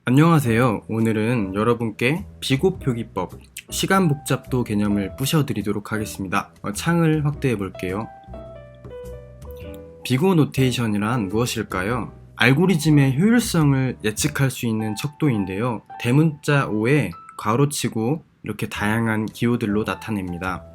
안녕하세요. 오늘은 여러분께 비곱표기법, 시간복잡도 개념을 부셔드리도록 하겠습니다. 창을 확대해 볼게요. 비고 노테이션이란 무엇일까요? 알고리즘의 효율성을 예측할 수 있는 척도인데요. 대문자 5에 괄호치고 이렇게 다양한 기호들로 나타냅니다.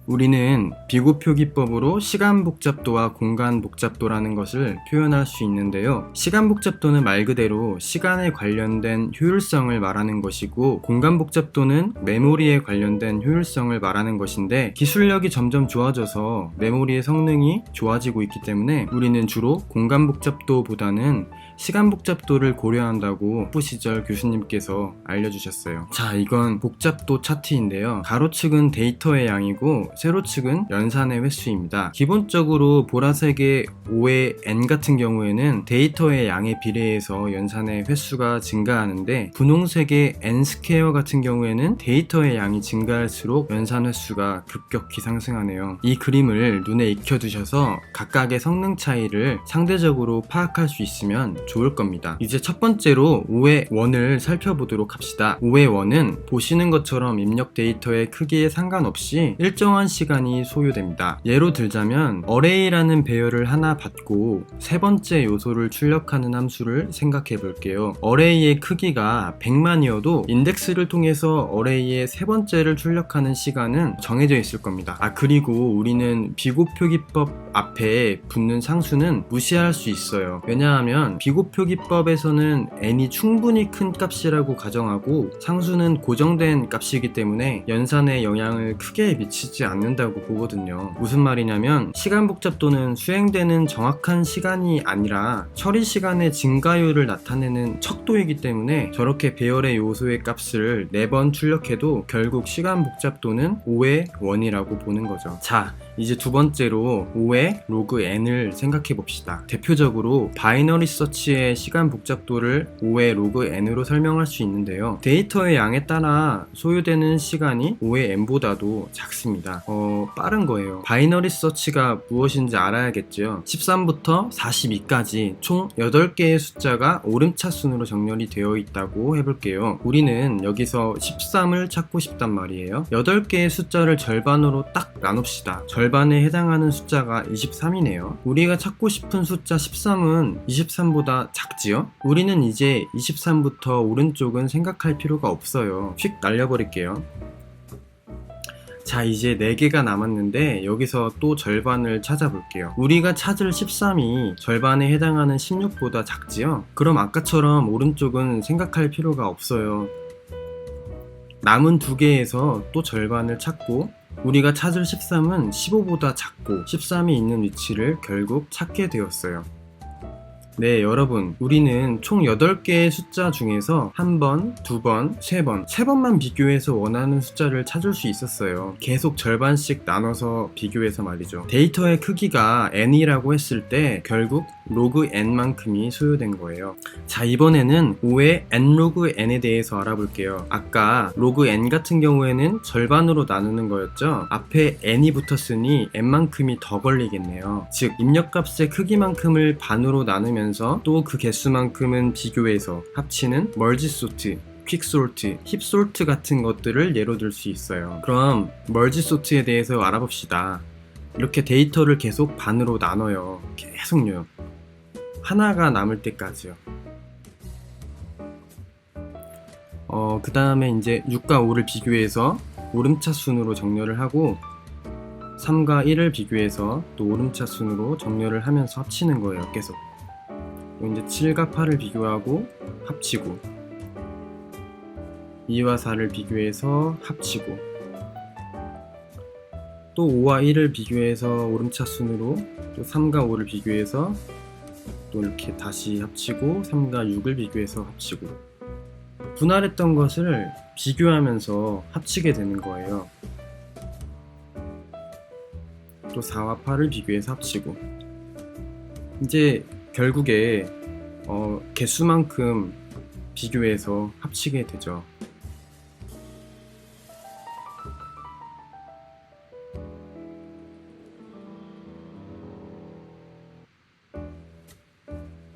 우리는 비곱표기법으로 시간복잡도와 공간복잡도라는 것을 표현할 수 있는데요. 시간복잡도는 말 그대로 시간에 관련된 효율성을 말하는 것이고, 공간복잡도는 메모리에 관련된 효율성을 말하는 것인데, 기술력이 점점 좋아져서 메모리의 성능이 좋아지고 있기 때문에 우리는 주로 공간복잡도보다는 시간복잡도를 고려한다고 학부 시절 교수님께서 알려주셨어요. 자, 이건 복잡도 차트인데요. 가로축은 데이터의 양이고 세로축은 연산의 횟수입니다. 기본적으로 보라색의 5의 n 같은 경우에는 데이터의 양에 비례해서 연산의 횟수가 증가하는데, 분홍색의 n 스퀘어 같은 경우에는 데이터의 양이 증가할수록 연산 횟수가 급격히 상승하네요. 이 그림을 눈에 익혀두셔서 각각의 성능 차이를 상대적으로 파악할 수 있으면 좋을 겁니다. 이제 첫 번째로 5의 원을 살펴보도록 합시다. 5의 원은 보시는 것처럼 입력 데이터의 크기에 상관없이 일정한 시간이 소요됩니다. 예로 들자면 어레이라는 배열을 하나 받고 세 번째 요소를 출력하는 함수를 생각해 볼게요. 어레이의 크기가 100만이어도 인덱스를 통해서 어레이의 세 번째를 출력하는 시간은 정해져 있을 겁니다. 그리고 우리는 비곱표기법 앞에 붙는 상수는 무시할 수 있어요. 왜냐하면 비곱표기법에서는 n이 충분히 큰 값이라고 가정하고 상수는 고정된 값이기 때문에 연산에 영향을 크게 미치지 않는다고 보거든요. 무슨 말이냐면 시간복잡도는 수행되는 정확한 시간이 아니라 처리 시간의 증가율을 나타내는 척도이기 때문에 저렇게 배열의 요소의 값을 4번 출력해도 결국 시간복잡도는 5의 원이라고 보는 거죠. 자, 이제 두 번째로 5의 로그 n을 생각해 봅시다. 대표적으로 바이너리 서치의 시간 복잡도를 5의 로그 n으로 설명할 수 있는데요. 데이터의 양에 따라 소요되는 시간이 5의 n보다도 작습니다. 빠른 거예요. 바이너리 서치가 무엇인지 알아야겠죠. 13부터 42까지 총 8개의 숫자가 오름차순으로 정렬이 되어 있다고 해볼게요. 우리는 여기서 13을 찾고 싶단 말이에요. 8개의 숫자를 절반으로 딱 나눕시다. 절반에 해당하는 숫자가 23이네요. 우리가 찾고 싶은 숫자 13은 23보다 작지요? 우리는 이제 23부터 오른쪽은 생각할 필요가 없어요. 휙 날려버릴게요. 자, 이제 4개가 남았는데 여기서 또 절반을 찾아볼게요. 우리가 찾을 13이 절반에 해당하는 16보다 작지요? 그럼 아까처럼 오른쪽은 생각할 필요가 없어요. 남은 2개에서 또 절반을 찾고 우리가 찾을 13은 15보다 작고 13이 있는 위치를 결국 찾게 되었어요. 네, 여러분, 우리는 총 8개의 숫자 중에서 1번, 2번, 3번, 3번만 비교해서 원하는 숫자를 찾을 수 있었어요. 계속 절반씩 나눠서 비교해서 말이죠. 데이터의 크기가 n이라고 했을 때 결국 로그 n만큼이 소요된 거예요. 자, 이번에는 5의 n 로그 n에 대해서 알아볼게요. 아까 로그 n 같은 경우에는 절반으로 나누는 거였죠. 앞에 n이 붙었으니 n만큼이 더 걸리겠네요. 즉, 입력값의 크기만큼을 반으로 나누면 또 그 개수만큼은 비교해서 합치는 멀지소트, 퀵솔트, 힙솔트 같은 것들을 예로 들 수 있어요. 그럼 멀지소트에 대해서 알아봅시다. 이렇게 데이터를 계속 반으로 나눠요. 계속요. 하나가 남을 때까지요. 그 다음에 이제 6과 5를 비교해서 오름차순으로 정렬을 하고 3과 1을 비교해서 또 오름차순으로 정렬을 하면서 합치는 거예요. 계속. 이제 7과 8을 비교하고 합치고 2와 4를 비교해서 합치고 또 5와 1을 비교해서 오름차순으로 또 3과 5를 비교해서 또 이렇게 다시 합치고 3과 6을 비교해서 합치고 분할했던 것을 비교하면서 합치게 되는 거예요. 또 4와 8을 비교해서 합치고 이제 결국에 개수만큼 비교해서 합치게 되죠.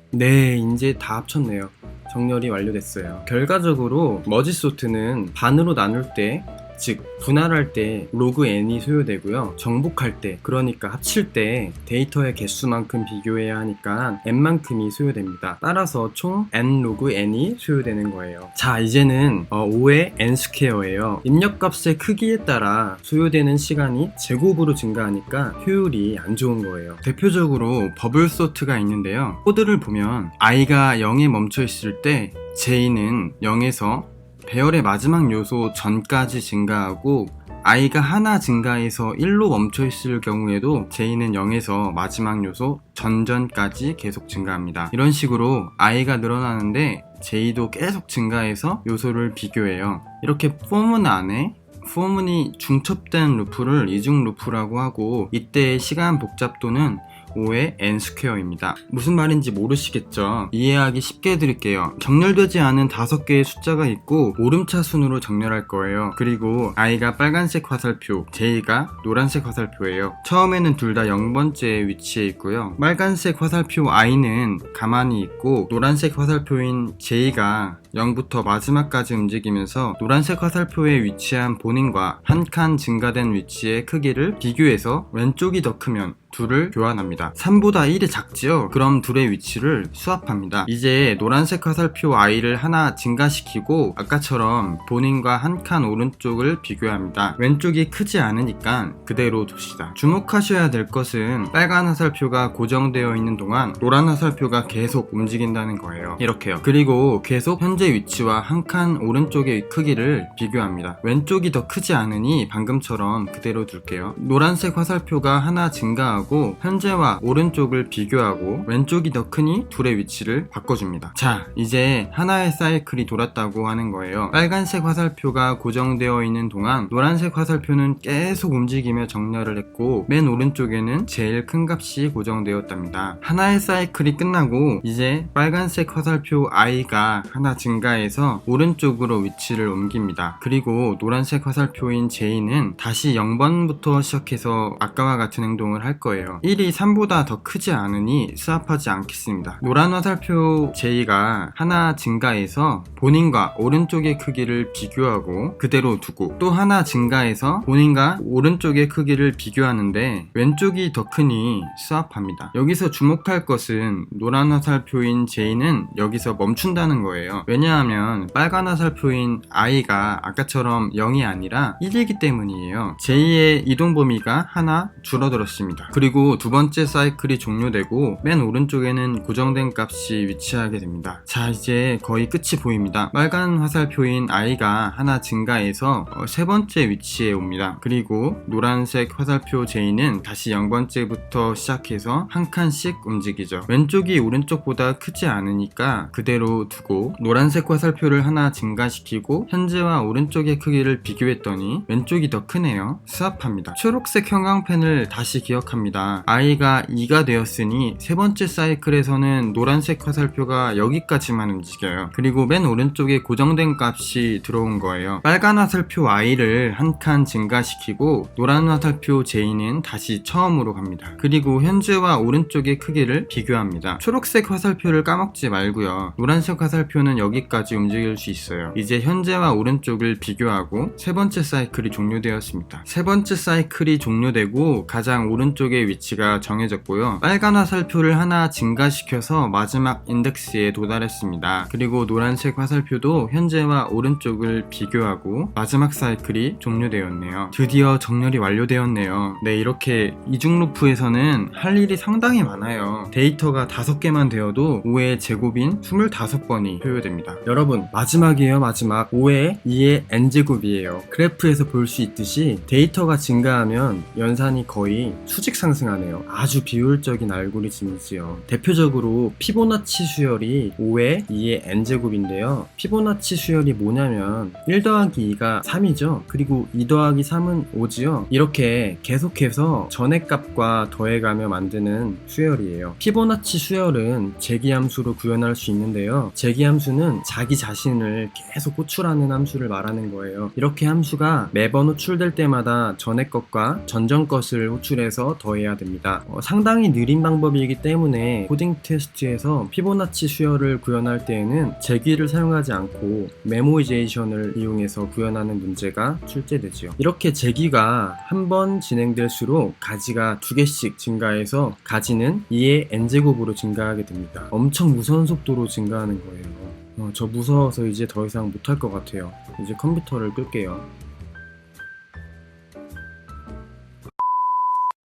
네, 이제 다 합쳤네요. 정렬이 완료됐어요. 결과적으로 머지소트는 반으로 나눌 때, 즉 분할할 때 로그 n이 소요되고요. 정복할 때, 그러니까 합칠 때 데이터의 개수만큼 비교해야 하니까 n만큼이 소요됩니다. 따라서 총 n 로그 n이 소요되는 거예요. 자, 이제는 5의 n 스퀘어예요. 입력값의 크기에 따라 소요되는 시간이 제곱으로 증가하니까 효율이 안 좋은 거예요. 대표적으로 버블 소트가 있는데요. 코드를 보면 i가 0에 멈춰 있을 때 j는 0에서 배열의 마지막 요소 전까지 증가하고 i가 하나 증가해서 1로 멈춰 있을 경우에도 j는 0에서 마지막 요소 전까지 계속 증가합니다. 이런 식으로 i가 늘어나는데 j도 계속 증가해서 요소를 비교해요. 이렇게 포문 안에 포문이 중첩된 루프를 이중 루프라고 하고, 이때의 시간 복잡도는 5의 n 스퀘어입니다. 무슨 말인지 모르시겠죠? 이해하기 쉽게 해드릴게요. 정렬되지 않은 5개의 숫자가 있고 오름차 순으로 정렬할 거예요. 그리고 i가 빨간색 화살표, j가 노란색 화살표예요. 처음에는 둘 다 0번째 위치에 있고요. 빨간색 화살표 i는 가만히 있고 노란색 화살표인 j가 0부터 마지막까지 움직이면서 노란색 화살표에 위치한 본인과 한 칸 증가된 위치의 크기를 비교해서 왼쪽이 더 크면 둘을 교환합니다. 3보다 1이 작지요? 그럼 둘의 위치를 수합합니다. 이제 노란색 화살표 i를 하나 증가시키고 아까처럼 본인과 한 칸 오른쪽을 비교합니다. 왼쪽이 크지 않으니까 그대로 둡시다. 주목하셔야 될 것은 빨간 화살표가 고정되어 있는 동안 노란 화살표가 계속 움직인다는 거예요. 이렇게요. 그리고 계속 현재 위치와 한 칸 오른쪽의 크기를 비교합니다. 왼쪽이 더 크지 않으니 방금처럼 그대로 둘게요. 노란색 화살표가 하나 증가하고 현재와 오른쪽을 비교하고 왼쪽이 더 크니 둘의 위치를 바꿔줍니다. 자, 이제 하나의 사이클이 돌았다고 하는 거예요. 빨간색 화살표가 고정되어 있는 동안 노란색 화살표는 계속 움직이며 정렬을 했고 맨 오른쪽에는 제일 큰 값이 고정되었답니다. 하나의 사이클이 끝나고 이제 빨간색 화살표 i가 하나 증가해서 오른쪽으로 위치를 옮깁니다. 그리고 노란색 화살표인 j는 다시 0번부터 시작해서 아까와 같은 행동을 할 거예요. 1이 3보다 더 크지 않으니 수합하지 않겠습니다. 노란 화살표 j가 하나 증가해서 본인과 오른쪽의 크기를 비교하고 그대로 두고, 또 하나 증가해서 본인과 오른쪽의 크기를 비교하는데 왼쪽이 더 크니 수합합니다. 여기서 주목할 것은 노란 화살표인 j는 여기서 멈춘다는 거예요. 왜냐하면 빨간 화살표인 i가 아까처럼 0이 아니라 1이기 때문이에요. j의 이동 범위가 하나 줄어들었습니다. 그리고 두 번째 사이클이 종료되고 맨 오른쪽에는 고정된 값이 위치하게 됩니다. 자, 이제 거의 끝이 보입니다. 빨간 화살표인 i가 하나 증가해서 세 번째 위치에 옵니다. 그리고 노란색 화살표 j는 다시 0번째부터 시작해서 한 칸씩 움직이죠. 왼쪽이 오른쪽보다 크지 않으니까 그대로 두고 노란색 화살표를 하나 증가시키고 현재와 오른쪽의 크기를 비교했더니 왼쪽이 더 크네요. 수합합니다. 초록색 형광펜을 다시 기억합니다. i가 2가 되었으니 세 번째 사이클에서는 노란색 화살표가 여기까지만 움직여요. 그리고 맨 오른쪽에 고정된 값이 들어온 거예요. 빨간 화살표 i를 한 칸 증가시키고 노란 화살표 j는 다시 처음으로 갑니다. 그리고 현재와 오른쪽의 크기를 비교합니다. 초록색 화살표를 까먹지 말고요. 노란색 화살표는 여기까지 움직일 수 있어요. 이제 현재와 오른쪽을 비교하고 세 번째 사이클이 종료되었습니다. 세 번째 사이클이 종료되고 가장 오른쪽의 위치가 정해졌고요. 빨간 화살표를 하나 증가시켜서 마지막 인덱스에 도달했습니다. 그리고 노란색 화살표도 현재와 오른쪽을 비교하고 마지막 사이클이 종료되었네요. 드디어 정렬이 완료되었네요. 네, 이렇게 이중 루프에서는 할 일이 상당히 많아요. 데이터가 5개만 되어도 5의 제곱인 25번이 소요됩니다. 여러분, 마지막이에요. 마지막. 5의 2의 n제곱이에요. 그래프에서 볼 수 있듯이 데이터가 증가하면 연산이 거의 수직 상승하네요. 아주 비효율적인 알고리즘이지요. 대표적으로 피보나치 수열이 5의 2의 n제곱인데요. 피보나치 수열이 뭐냐면 1 더하기 2가 3이죠. 그리고 2 더하기 3은 5지요. 이렇게 계속해서 전의 값과 더해가며 만드는 수열이에요. 피보나치 수열은 재기함수로 구현할 수 있는데요. 재기함수는 자기 자신을 계속 호출하는 함수를 말하는 거예요. 이렇게 함수가 매번 호출될 때마다 전의 것과 전전 것을 호출해서 더해 구해야 됩니다. 상당히 느린 방법이기 때문에 코딩 테스트에서 피보나치 수열을 구현할 때에는 제기를 사용하지 않고 메모이제이션을 이용해서 구현하는 문제가 출제되지요. 이렇게 제기가 한 번 진행될수록 가지가 2개씩 증가해서 가지는 2의 n제곱으로 증가하게 됩니다. 엄청 무서운 속도로 증가하는 거예요. 저 무서워서 이제 더 이상 못할 것 같아요. 이제 컴퓨터를 끌게요.